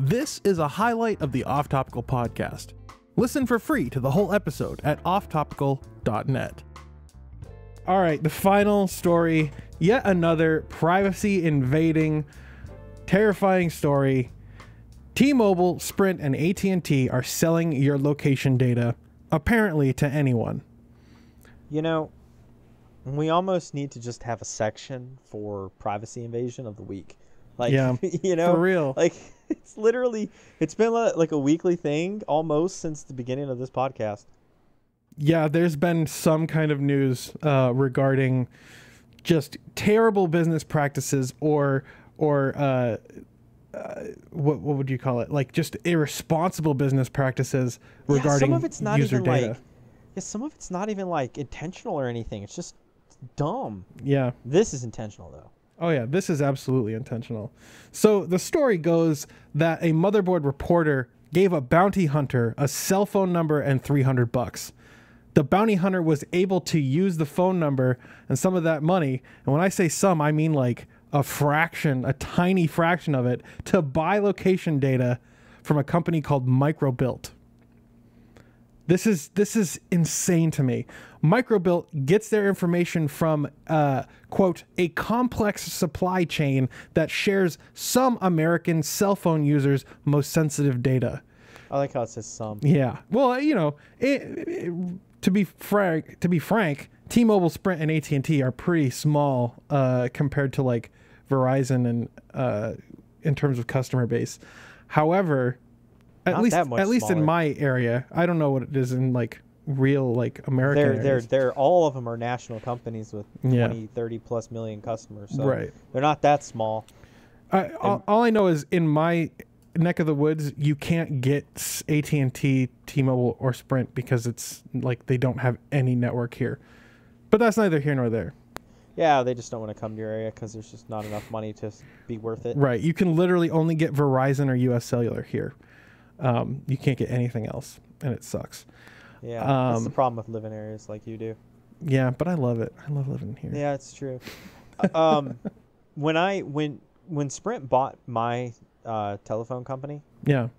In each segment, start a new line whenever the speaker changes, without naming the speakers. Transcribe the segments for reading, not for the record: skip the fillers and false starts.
This is a highlight of the Off Topical podcast. Listen for free to the whole episode at offtopical.net. All right, the final story, yet another privacy invading, terrifying story. T-Mobile, Sprint, and AT&T are selling your location data, apparently to anyone.
You know, we almost need to just have a section for privacy invasion of the week. Like,
yeah,
you know,
for real.
Like, it's been like a weekly thing almost since the beginning of this podcast.
Yeah, there's been some kind of news regarding just terrible business practices or what would you call it? Like just irresponsible business practices regarding
some of it's not
user
even
data.
Some of it's not even like intentional or anything. It's just dumb.
Yeah.
This is intentional though.
Oh yeah, this is absolutely intentional. So the story goes that a motherboard reporter gave a bounty hunter a cell phone number and $300. The bounty hunter was able to use the phone number and some of that money, and when I say some, I mean like a tiny fraction of it, to buy location data from a company called Microbuilt. This is insane to me. Microbuilt gets their information from, quote, a complex supply chain that shares some American cell phone users' most sensitive data.
I like how it says some.
Yeah. Well, you know, to be frank, T-Mobile, Sprint, and AT&T are pretty small compared to like Verizon and in terms of customer base. However, at least in my area, I don't know what it is in like real like American areas.
They're all of them are national companies with 20, 30 plus million customers. So
right.
They're not that small.
All I know is in my neck of the woods, you can't get AT&T, T-Mobile, or Sprint because it's like they don't have any network here. But that's neither here nor there.
Yeah, they just don't want to come to your area because there's just not enough money to be worth it.
Right. You can literally only get Verizon or US Cellular here. You can't get anything else, and it sucks.
Yeah, that's the problem with living areas like you do.
Yeah, but I love it. I love living here.
Yeah, it's true. When Sprint bought my telephone company,
yeah,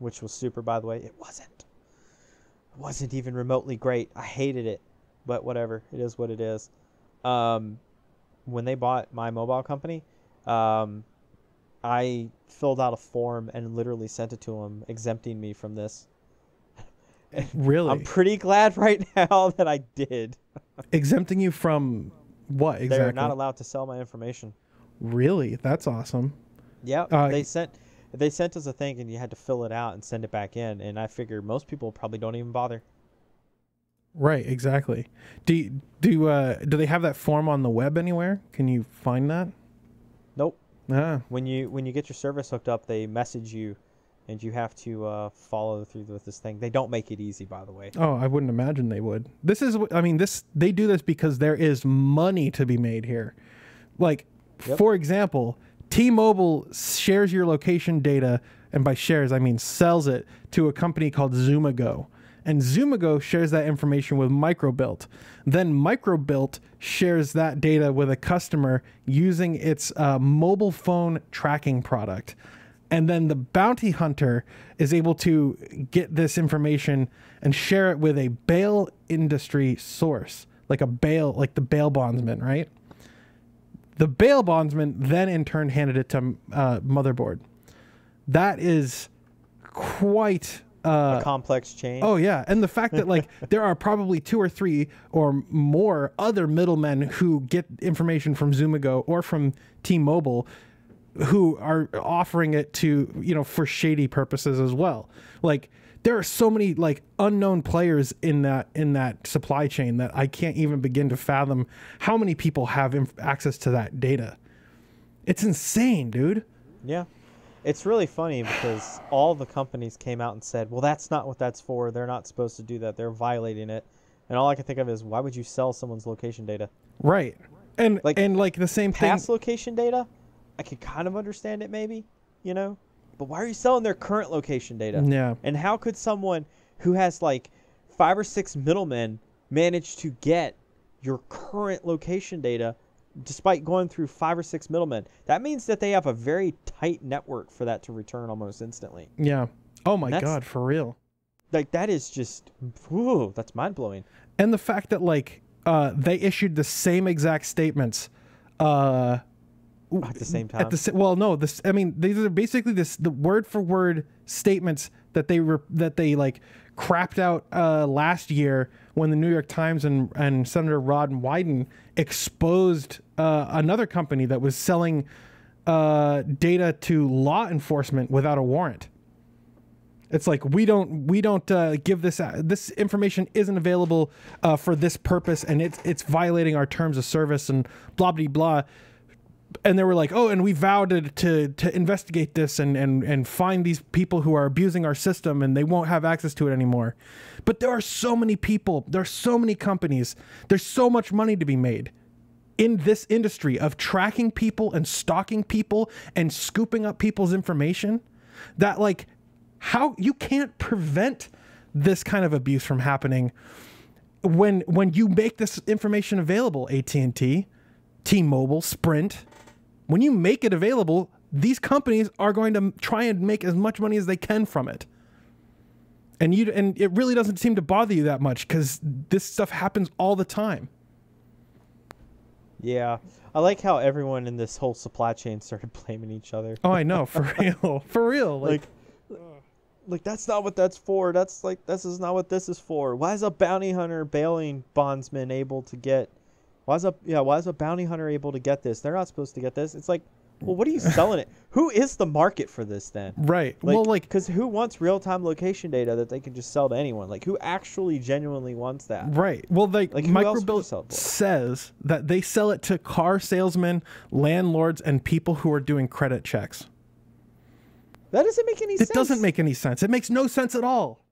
which was super, by the way, it wasn't even remotely great. I hated it, but whatever, it is what it is. When they bought my mobile company, I filled out a form and literally sent it to them, exempting me from this.
Really?
I'm pretty glad right now that I did.
Exempting you from what exactly?
They're not allowed to sell my information.
Really? That's awesome.
Yeah, they sent us a thing, and you had to fill it out and send it back in. And I figured most people probably don't even bother.
Right, exactly. Do they have that form on the web anywhere? Can you find that?
Nope.
Ah.
When you get your service hooked up, they message you, and you have to follow through with this thing. They don't make it easy, by the way.
Oh, I wouldn't imagine they would. They do this because there is money to be made here. Like, for example, T-Mobile shares your location data, and by shares I mean sells it to a company called Zumago. And Zumago shares that information with Microbuilt. Then Microbuilt shares that data with a customer using its mobile phone tracking product. And then the bounty hunter is able to get this information and share it with a bail industry source, like the bail bondsman, right? The bail bondsman then in turn handed it to Motherboard. That is quite
a complex chain.
Oh yeah, and the fact that like there are probably 2 or 3 or more other middlemen who get information from Zumago or from T-Mobile who are offering it to, you know, for shady purposes as well. Like there are so many like unknown players in that supply chain that I can't even begin to fathom how many people have access to that data. It's insane, dude.
Yeah. It's really funny because all the companies came out and said, well, that's not what that's for. They're not supposed to do that. They're violating it. And all I can think of is, why would you sell someone's location data?
Right. And like the same thing.
Past location data, I could kind of understand it maybe, you know? But why are you selling their current location data?
Yeah.
And how could someone who has like 5 or 6 middlemen manage to get your current location data despite going through 5 or 6 middlemen. That means that they have a very tight network for that to return almost instantly.
Yeah. Oh my God, for real.
Like, that is just, whew, that's mind-blowing.
And the fact that, like, they issued the same exact statements
At the same time?
Well, no, I mean, these are basically the word-for-word statements that they like crapped out last year when the New York Times and Senator Rod Wyden exposed another company that was selling data to law enforcement without a warrant. It's like, we don't give this information isn't available for this purpose, and it's violating our terms of service and blah blah blah. And they were like, oh, and we vowed to investigate this and find these people who are abusing our system, and they won't have access to it anymore. But there are so many people, there are so many companies, there's so much money to be made in this industry of tracking people and stalking people and scooping up people's information that, like, how you can't prevent this kind of abuse from happening when you make this information available. AT&T, T-Mobile, Sprint, when you make it available, these companies are going to try and make as much money as they can from it. And it really doesn't seem to bother you that much because this stuff happens all the time.
Yeah. I like how everyone in this whole supply chain started blaming each other.
Oh, I know. For real. For real.
Like, that's not what that's for. That's like, this is not what this is for. Why is a bounty hunter bailing bondsman able to get... Why is a bounty hunter able to get this? They're not supposed to get this. It's like, well, what are you selling it? Who is the market for this then?
Right.
Like,
well, like,
because who wants real-time location data that they can just sell to anyone? Like, who actually genuinely wants that?
Right. Well, like
Microbill
says that they sell it to car salesmen, landlords, and people who are doing credit checks.
That doesn't make any sense.
It doesn't make any sense. It makes no sense at all.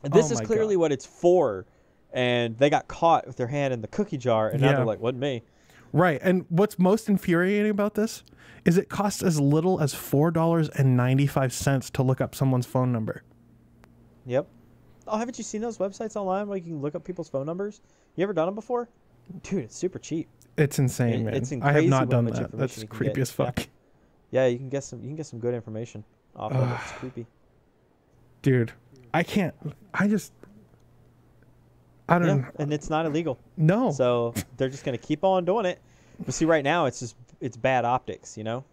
This is clearly what it's for. And they got caught with their hand in the cookie jar, and now they're like, wasn't me.
Right. And what's most infuriating about this is it costs as little as $4.95 to look up someone's phone number.
Yep. Oh, haven't you seen those websites online where you can look up people's phone numbers? You ever done them before? Dude, it's super cheap.
It's insane, man. I have not done that. That's creepy as fuck.
Yeah, you can get some good information off of it. It's creepy.
Dude, I don't know.
And it's not illegal.
No.
So they're just going to keep on doing it. But see, right now, it's bad optics, you know?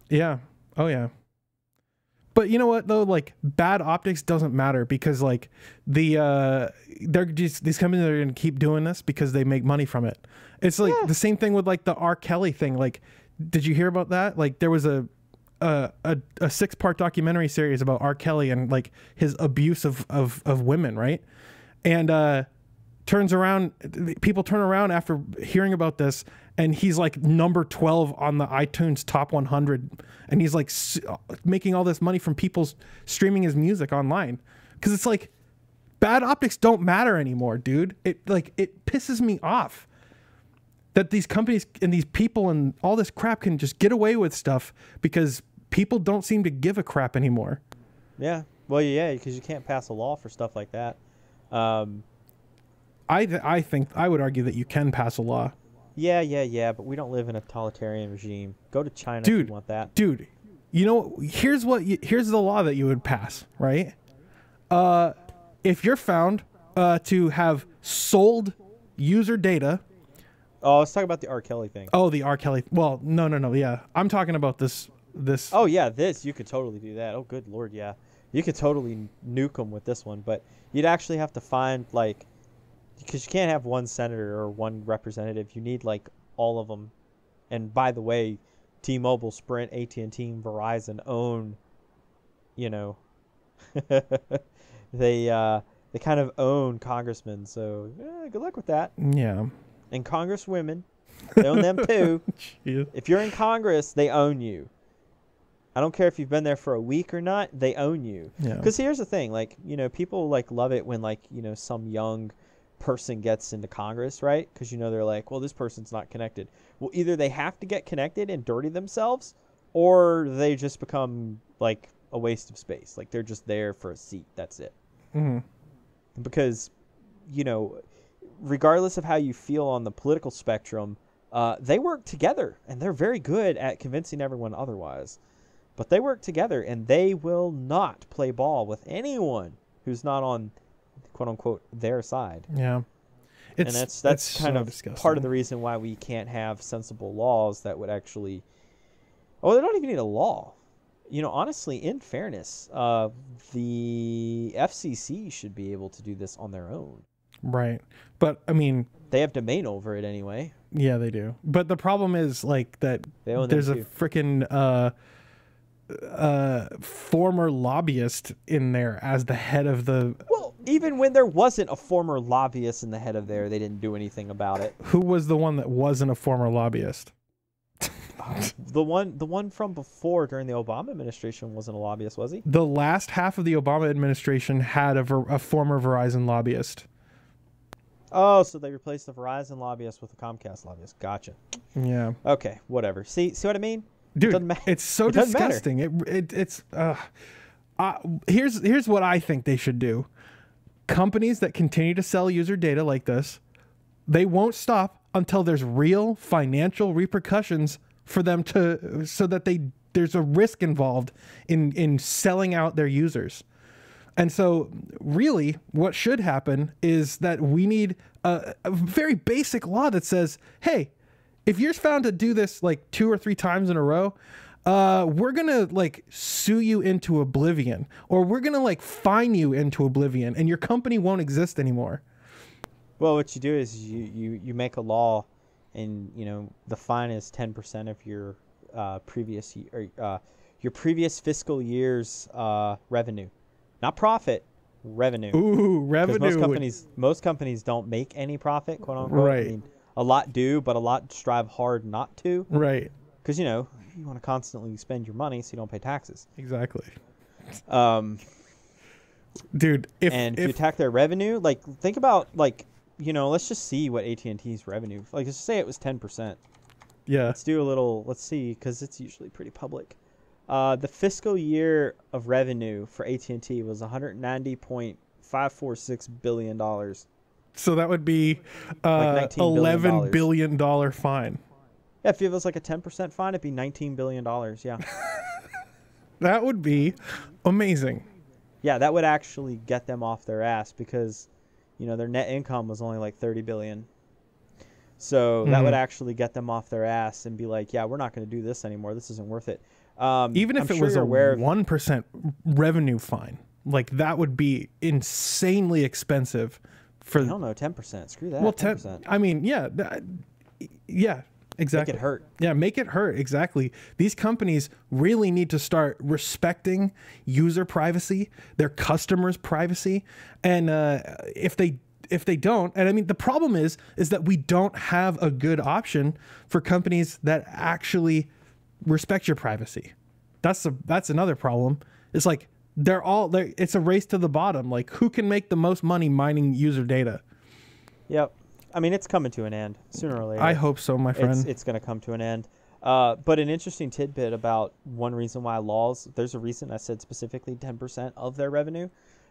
Yeah. Oh, yeah. But you know what, though? Like, bad optics doesn't matter because, like, these companies are going to keep doing this because they make money from it. It's like the same thing with, like, the R. Kelly thing. Like, did you hear about that? Like, there was a 6-part documentary series about R. Kelly and, like, his abuse of women, right? And people turn around after hearing about this, and he's like number 12 on the iTunes top 100, and he's like making all this money from people streaming his music online. Because it's like, bad optics don't matter anymore, dude. It pisses me off that these companies and these people and all this crap can just get away with stuff because people don't seem to give a crap anymore.
Yeah. Well, yeah, because you can't pass a law for stuff like that.
I think I would argue that you can pass a law.
Yeah, but we don't live in a totalitarian regime. Go to China if you want that.
Dude, you know, here's the law that you would pass, right? If you're found to have sold user data.
Oh, let's talk about the R. Kelly thing.
Oh, the R. Kelly. Well, no, yeah. I'm talking about this.
Oh, yeah, you could totally do that. Oh, good Lord, yeah. You could totally nuke them with this one, but you'd actually have to find, like, because you can't have one senator or one representative. You need, like, all of them. And by the way, T-Mobile, Sprint, AT&T, and Verizon own, you know, they kind of own congressmen. So good luck with that.
Yeah.
And congresswomen, they own them too. If you're in Congress, they own you. I don't care if you've been there for a week or not, they own you. Because here's the thing, like, you know, people, like, love it when, like, you know, some young person gets into Congress, right? Because, you know, they're like, well, this person's not connected. Well, either they have to get connected and dirty themselves, or they just become, like, a waste of space. Like, they're just there for a seat. That's it.
Mm-hmm.
Because, you know, regardless of how you feel on the political spectrum, They work together, and they're very good at convincing everyone otherwise. But they work together, and they will not play ball with anyone who's not on, quote unquote, their side.
Yeah,
and that's kind of
disgusting.
Part of the reason why we can't have sensible laws that would actually. Oh, they don't even need a law. Honestly, in fairness, the FCC should be able to do this on their own.
Right. But, I mean...
They have domain over it anyway.
Yeah, they do. But the problem is, like, that there's a freaking former lobbyist in there as the head of the...
Well, even when there wasn't a former lobbyist in the head of there, they didn't do anything about it.
Who was the one that wasn't a former lobbyist?
The one from before during the Obama administration wasn't a lobbyist, was he?
The last half of the Obama administration had a former Verizon lobbyist.
Oh, so they replaced the Verizon lobbyist with a Comcast lobbyist. Gotcha.
Yeah.
Okay, whatever. See what I mean?
Dude, it's so disgusting. Here's what I think they should do. Companies that continue to sell user data like this, they won't stop until there's real financial repercussions for them so that there's a risk involved in selling out their users. And so really what should happen is that we need a very basic law that says, hey, if you're found to do this like 2 or 3 times in a row, we're going to like sue you into oblivion, or we're going to like fine you into oblivion, and your company won't exist anymore.
Well, what you do is you make a law, and the fine is 10% of your previous fiscal year's revenue, not profit, revenue.
Ooh, revenue.
Most companies don't make any profit, quote unquote.
Right.
I mean, a lot do, but a lot strive hard not to.
Right.
Because you want to constantly spend your money so you don't pay taxes.
Exactly. Dude,
if you attack their revenue, like think about let's just see what AT&T's revenue. Like, let's just say it was 10%.
Yeah.
Let's see, because it's usually pretty public. The fiscal year of revenue for AT&T was $190.546 billion.
So that would be $11 billion fine.
Yeah, if it was like a 10% fine, it'd be $19 billion. Yeah.
That would be amazing.
Yeah, that would actually get them off their ass, because their net income was only like $30 billion. So that would actually get them off their ass and be like, yeah, we're not going to do this anymore. This isn't worth it.
Even if it was a 1% revenue fine, like that would be insanely expensive.
I don't know, 10%. Screw that.
Well,
10%.
I mean, yeah, exactly.
Make it hurt.
Yeah, make it hurt. Exactly. These companies really need to start respecting user privacy, their customers' privacy, and if they don't, and I mean the problem is that we don't have a good option for companies that actually respect your privacy. That's another problem. It's like it's a race to the bottom. Like, who can make the most money mining user data?
Yep. I mean, it's coming to an end sooner or later.
I hope so, my friend.
It's going to come to an end. But an interesting tidbit about one reason why there's a reason I said specifically 10% of their revenue.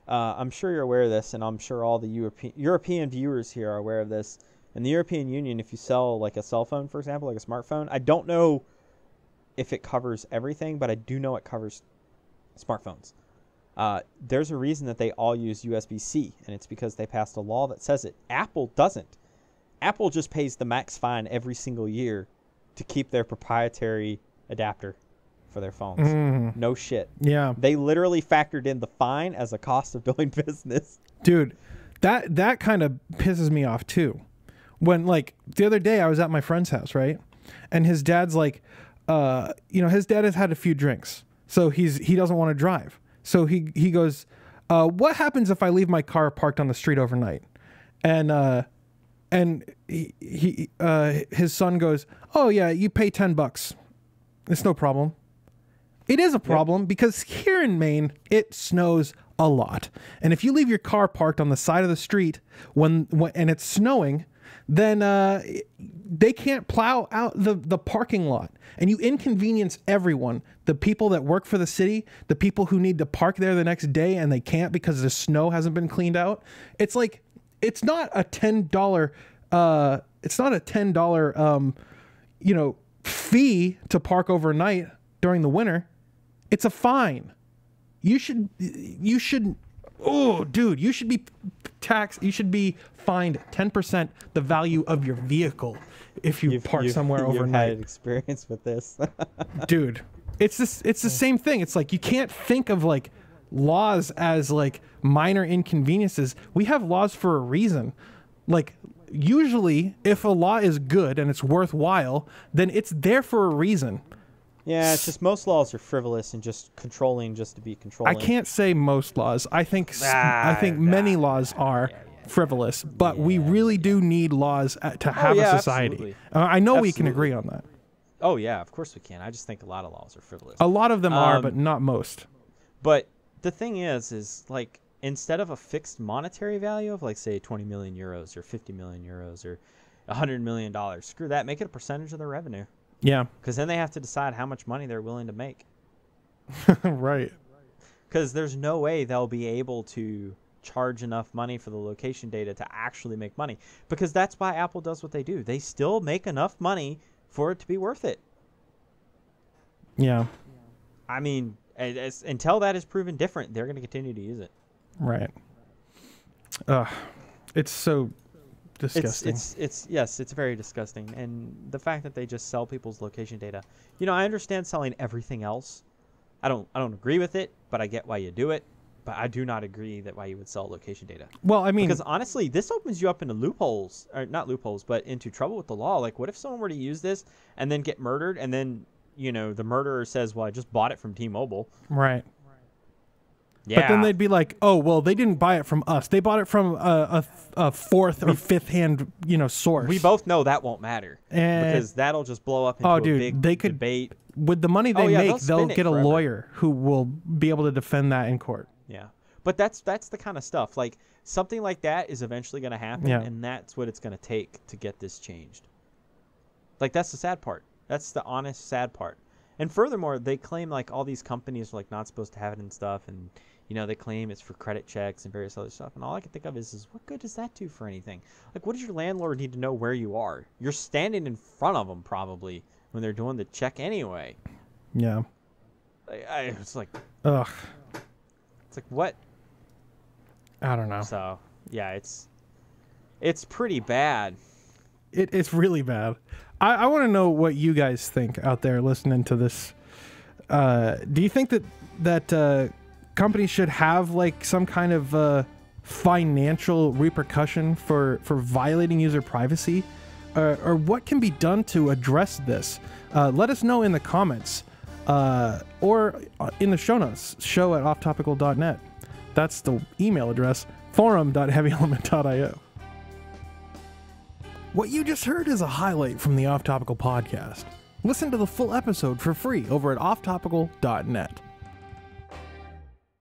I'm sure you're aware of this, and I'm sure all the European viewers here are aware of this. In the European Union, if you sell like a cell phone, for example, like a smartphone, I don't know if it covers everything, but I do know it covers smartphones. There's a reason that they all use USB-C, and it's because they passed a law that says it. Apple doesn't. Apple just pays the max fine every single year to keep their proprietary adapter for their phones. No shit.
Yeah.
They literally factored in the fine as a cost of doing business.
Dude, that kind of pisses me off too. When, like, the other day I was at my friend's house, right? And his dad's like, his dad has had a few drinks, so he doesn't want to drive. So he goes, what happens if I leave my car parked on the street overnight? And his son goes, oh yeah, you pay $10. It's no problem. It is a problem because here in Maine, it snows a lot. And if you leave your car parked on the side of the street when it's snowing, then they can't plow out the parking lot. And you inconvenience everyone. The people that work for the city, the people who need to park there the next day and they can't because the snow hasn't been cleaned out. It's like, it's not a $10 fee to park overnight during the winter, it's a fine. You should oh dude, you should be taxed, you should be fined 10% the value of your vehicle if you park somewhere overnight.
You've had experience with this.
Dude, it's the same thing. It's like you can't think of like laws as like minor inconveniences. We have laws for a reason. Like usually if a law is good and it's worthwhile, then it's there for a reason.
Yeah, it's just most laws are frivolous and just controlling just to be controlling.
I can't say most laws. I think many laws are frivolous, but we really do need laws to have a society. I know we can agree on that.
Oh yeah, of course we can. I just think a lot of laws are frivolous.
A lot of them are, but not most.
But the thing is like instead of a fixed monetary value of like say 20 million euros or 50 million euros or $100 million, screw that. Make it a percentage of their revenue.
Yeah.
Because then they have to decide how much money they're willing to make.
Right.
Because there's no way they'll be able to charge enough money for the location data to actually make money. Because that's why Apple does what they do. They still make enough money for it to be worth it.
Yeah.
I mean, until that is proven different, they're going to continue to use it.
Right. It's so disgusting.
It's very disgusting. And the fact that they just sell people's location data. I understand selling everything else. I don't agree with it, but I get why you do it. But I do not agree that why you would sell location data.
Well, I mean,
because honestly, this opens you up into loopholes, or not loopholes, but into trouble with the law. Like, what if someone were to use this and then get murdered, and then the murderer says, "Well, I just bought it from T-Mobile."
Right.
Yeah.
But then they'd be like, "Oh, well, they didn't buy it from us. They bought it from a fourth or fifth hand, source."
We both know that won't matter because that'll just blow up into a big debate.
With the money they make, they'll get a lawyer who will be able to defend that in court.
Yeah, but that's the kind of stuff. Like something like that is eventually going to happen, and that's what it's going to take to get this changed. Like that's the sad part. That's the honest sad part. And furthermore, they claim like all these companies are like not supposed to have it and stuff, and they claim it's for credit checks and various other stuff. And all I can think of is what good does that do for anything? Like, what does your landlord need to know where you are? You're standing in front of them probably when they're doing the check anyway.
Yeah.
It's like,
ugh.
It's like what?
I don't know.
So yeah, it's pretty bad.
It's really bad. I want to know what you guys think out there listening to this. Do you think that companies should have like some kind of financial repercussion for violating user privacy, or what can be done to address this? Let us know in the comments or in the show notes, show@offtopical.net. That's the email address, forum.heavyelement.io. What you just heard is a highlight from the Off Topical podcast. Listen to the full episode for free over at offtopical.net.